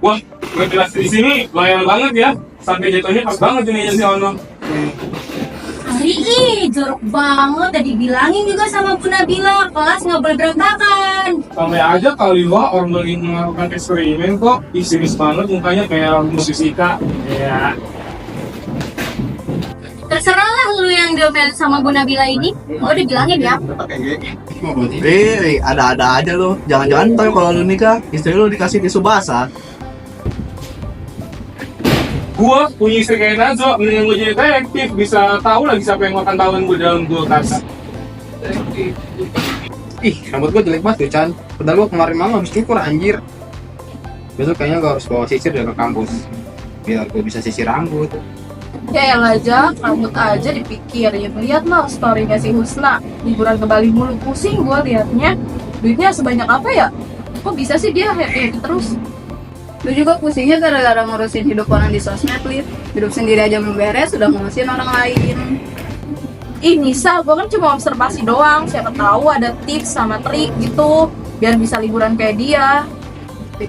Wah, ngejelas di sini loyal banget ya. Sampai jatuhnya pas banget ini si Ono. Ari, jorok banget. Udah dibilangin juga sama Bu Nabila, kelas nggak boleh berantakan. Sampai aja kali lo orang lagi melakukan eksperimen kok. Ih, serius banget mukanya kayak musisika. Ya. Terserah lah lu yang diomelin sama Bu Nabila ini. Gue udah bilangin ya. Ada-ada aja lo. Jangan-jangan ntar kalau lu nikah, istri lu dikasih tisu basah. Gua punya istri kayak Nazo, mendingan gue jadi detektif, bisa tahu lagi siapa yang makan tahuan gue dalam kulkas. Ih, rambut gua jelek banget tuh, Chan. Padahal gua kemarin malam habis cukur, anjir. Besok kayaknya gua harus bawa sisir dari kampus. Biar gua bisa sisir rambut. Ya yang aja, rambut aja dipikir. Ya lihat lah story-nya si Husna. Liburan ke Bali mulu, pusing gua liatnya. Duitnya sebanyak apa ya? Kok bisa sih dia happy terus? Lu juga pusingnya gara-gara ngurusin hidup orang di sosmed, Lid. Hidup sendiri aja belum beres, udah ngurusin orang lain. Ih Nisa, gua kan cuma observasi doang. Siapa tahu ada tips sama trik gitu biar bisa liburan kayak dia.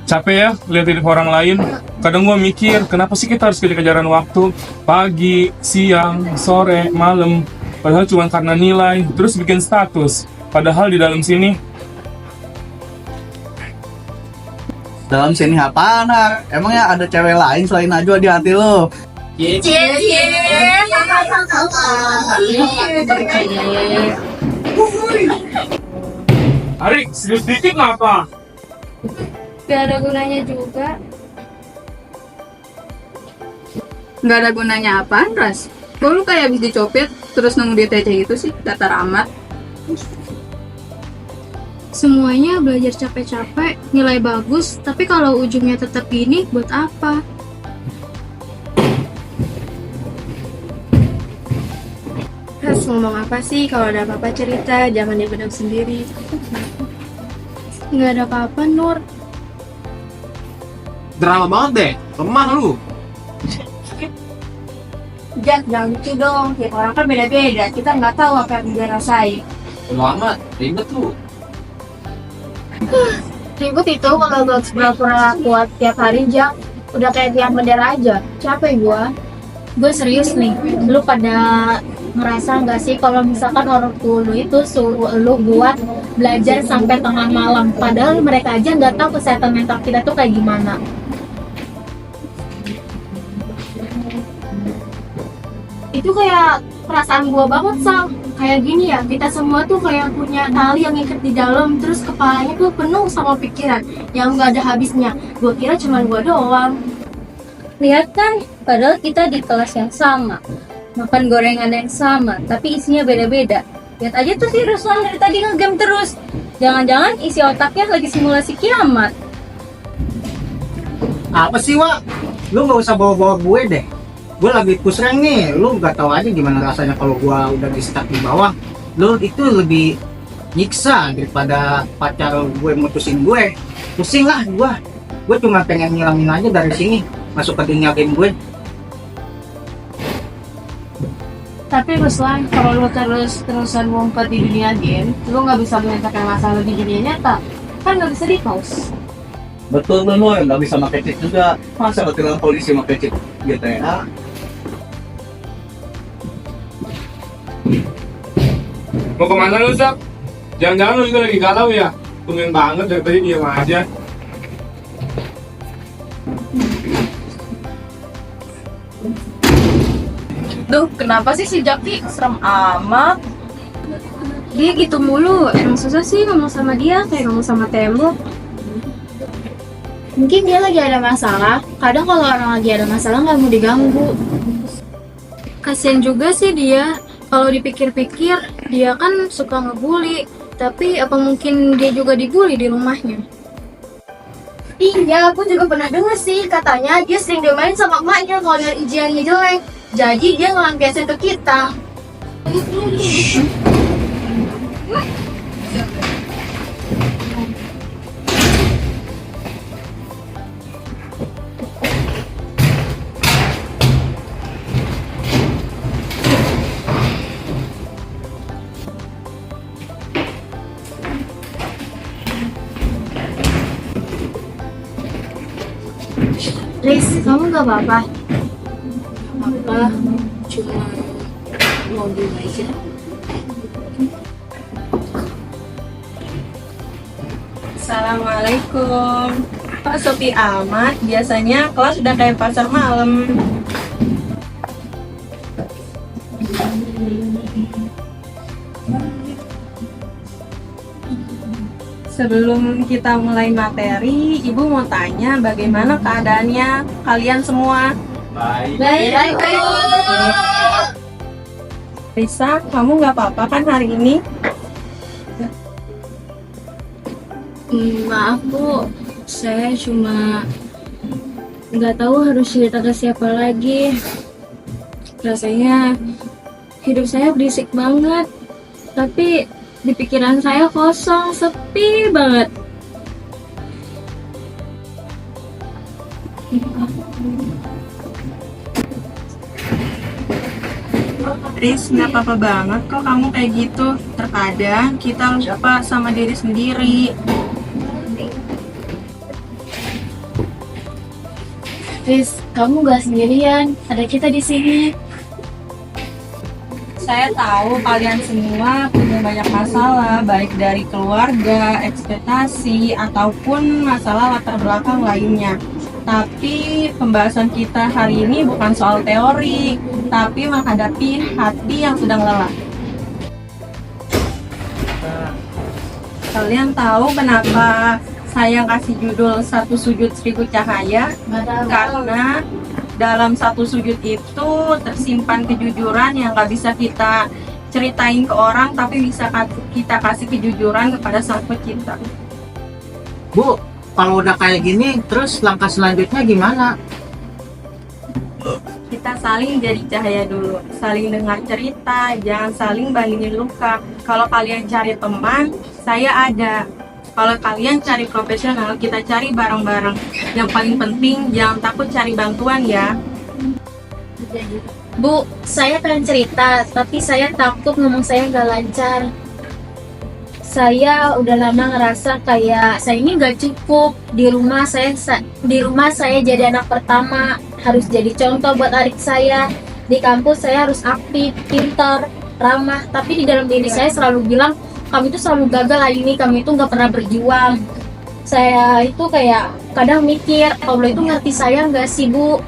Capek ya lihat hidup orang lain. Kadang gue mikir, kenapa sih kita harus kejar-kejaran waktu? Pagi, siang, sore, malam. Padahal cuma karena nilai, terus bikin status. Padahal di dalam sini, Dalam sini apaan, Nak? Emangnya ada cewek lain selain Najwa di hati lo? Ari, serius dikit ngapa? Gak ada gunanya juga. Gak ada gunanya apaan, Ras? Kok lu kayak habis dicopet, terus nunggu di TC itu sih? Datar amat. Semuanya belajar capek-capek, nilai bagus, tapi kalau ujungnya tetap gini, buat apa? Harus ngomong apa sih? Kalau ada apa-apa cerita, jangan dipendam sendiri. Nggak ada apa-apa, Nur. Drama banget deh, lemah lu. Jangan gitu dong. Tiap orang kan beda-beda. Kita nggak tahu apa yang dia rasain. Lama, ribet lu. Ribut itu kalau gue pura-pura kuat tiap hari, Jang. Udah kayak tiang bendera aja. Capek gua. Gue serius nih. Lu pada ngerasa nggak sih kalau misalkan orang tua lu itu suruh lu buat belajar sampai tengah malam, padahal mereka aja nggak tahu kesehatan mental kita tuh kayak gimana. Itu kayak perasaan gua banget, Sang. Kayak gini ya, kita semua tuh kayak punya tali yang ngikat di dalam, terus kepalanya tuh penuh sama pikiran yang nggak ada habisnya. Gua kira cuma gua doang. Lihat kan, padahal kita di kelas yang sama, makan gorengan yang sama, tapi isinya beda-beda. Lihat aja tuh si Ruslan dari tadi ngegame terus. Jangan-jangan isi otaknya lagi simulasi kiamat. Apa sih, Wak? Lu nggak usah bawa-bawa gue deh. Gue lagi push rank nih, lu nggak tahu aja gimana rasanya kalau gue udah di stuck di bawah. Lu itu lebih nyiksa daripada pacar gue mutusin gue. Pusing lah gue. Gue cuma pengen ngilangin aja dari sini, masuk ke dunia game gue. Tapi Ruslan, kalau lu terus-terusan ngumpet di dunia game, lu nggak bisa menyelesaikan masalah di dunia nyata. Kan nggak bisa di-pause. Betul lo, Noy. Nggak bisa pakai cheat juga. Masa lo tilang polisi pakai cheat GTA? Mau kemana lu, Zak? Jangan-jangan lu juga lagi galau ya? Tungguin banget dari tadi diam aja. Duh, kenapa sih si Jaki serem amat? Dia gitu mulu, emang susah sih ngomong sama dia, kayak ngomong sama tembok. Mungkin dia lagi ada masalah. Kadang kalau orang lagi ada masalah nggak mau diganggu. Kasian juga sih dia, kalau dipikir-pikir, dia kan suka ngebully. Tapi apa mungkin dia juga dibully di rumahnya? Iya, aku juga pernah dengar sih. Katanya dia sering diomelin sama emaknya kalau dia ujiannya jelek. Jadi dia ngelampiasin ke kita. Riz, kamu gak apa-apa? Apa? Cuma mau diem aja. Assalamualaikum. Pak Sopi Ahmad, biasanya kelas udah kayak pasar malam. Sebelum kita mulai materi, Ibu mau tanya bagaimana keadaannya kalian semua? Baik. Risa, kamu nggak apa-apa kan hari ini? Maaf Bu, saya cuma nggak tahu harus cerita ke siapa lagi. Rasanya hidup saya berisik banget, tapi di pikiran saya kosong, sepi banget. Riz, nggak apa-apa banget kok kamu kayak gitu. Terkadang kita lupa sama diri sendiri. Riz, kamu gak sendirian, ada kita di sini. Saya tahu kalian semua punya banyak masalah, baik dari keluarga, ekspektasi, ataupun masalah latar belakang lainnya. Tapi pembahasan kita hari ini bukan soal teori, tapi menghadapi hati yang sedang lelah. Kalian tahu kenapa saya kasih judul Satu Sujud Seribu Cahaya? Karena dalam satu sujud itu tersimpan kejujuran yang gak bisa kita ceritain ke orang, tapi bisa kita kasih kejujuran kepada Sang Pencipta. Bu, kalau udah kayak gini, terus langkah selanjutnya gimana? Kita saling jadi cahaya dulu, saling dengar cerita, jangan saling bandingin luka. Kalau kalian cari teman, saya ada. Kalau kalian cari profesional, kita cari bareng-bareng. Yang paling penting, jangan takut cari bantuan ya. Bu, saya pengen cerita, tapi saya takut ngomong saya nggak lancar. Saya udah lama ngerasa kayak saya ini nggak cukup. Di rumah saya jadi anak pertama, harus jadi contoh buat adik saya. Di kampus saya harus aktif, pintar, ramah. Tapi di dalam diri saya selalu bilang, kamu itu selalu gagal hari ini, kamu itu nggak pernah berjuang. Saya itu kayak kadang mikir, Allah itu ngerti saya nggak sih Bu?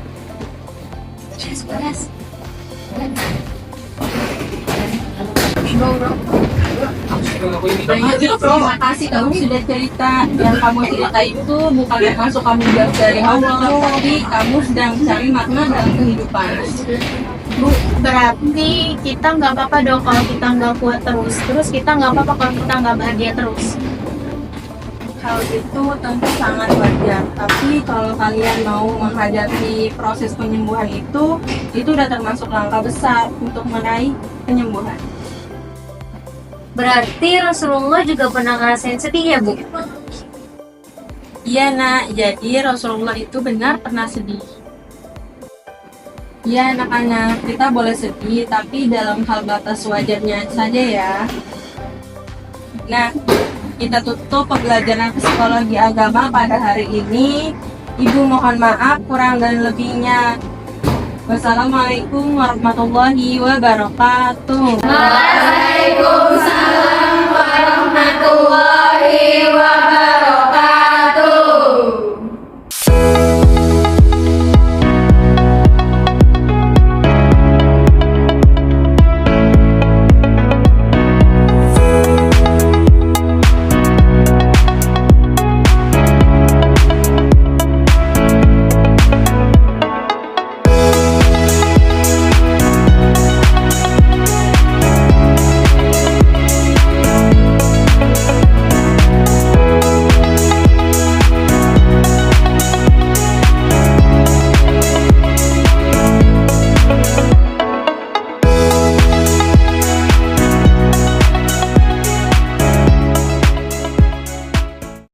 Terima kasih kamu sudah cerita. Yang kamu cerita itu bukan masuk kamu jauh dari Allah, tapi kamu sedang cari makna dalam kehidupan. Bu, berarti kita nggak apa-apa dong kalau kita nggak kuat terus kita nggak apa-apa kalau kita nggak bahagia terus. Hal itu tentu sangat wajar, tapi kalau kalian mau menghadapi proses penyembuhan itu udah termasuk langkah besar untuk meraih penyembuhan. Berarti Rasulullah juga pernah ngerasain sedih ya Bu? Iya nak, jadi Rasulullah itu benar pernah sedih. Ya anak-anak, kita boleh sedih, tapi dalam hal batas wajarnya saja ya. Nah, kita tutup pembelajaran psikologi agama pada hari ini. Ibu mohon maaf kurang dan lebihnya. Wassalamualaikum warahmatullahi wabarakatuh. Waalaikumsalam warahmatullahi wabarakatuh.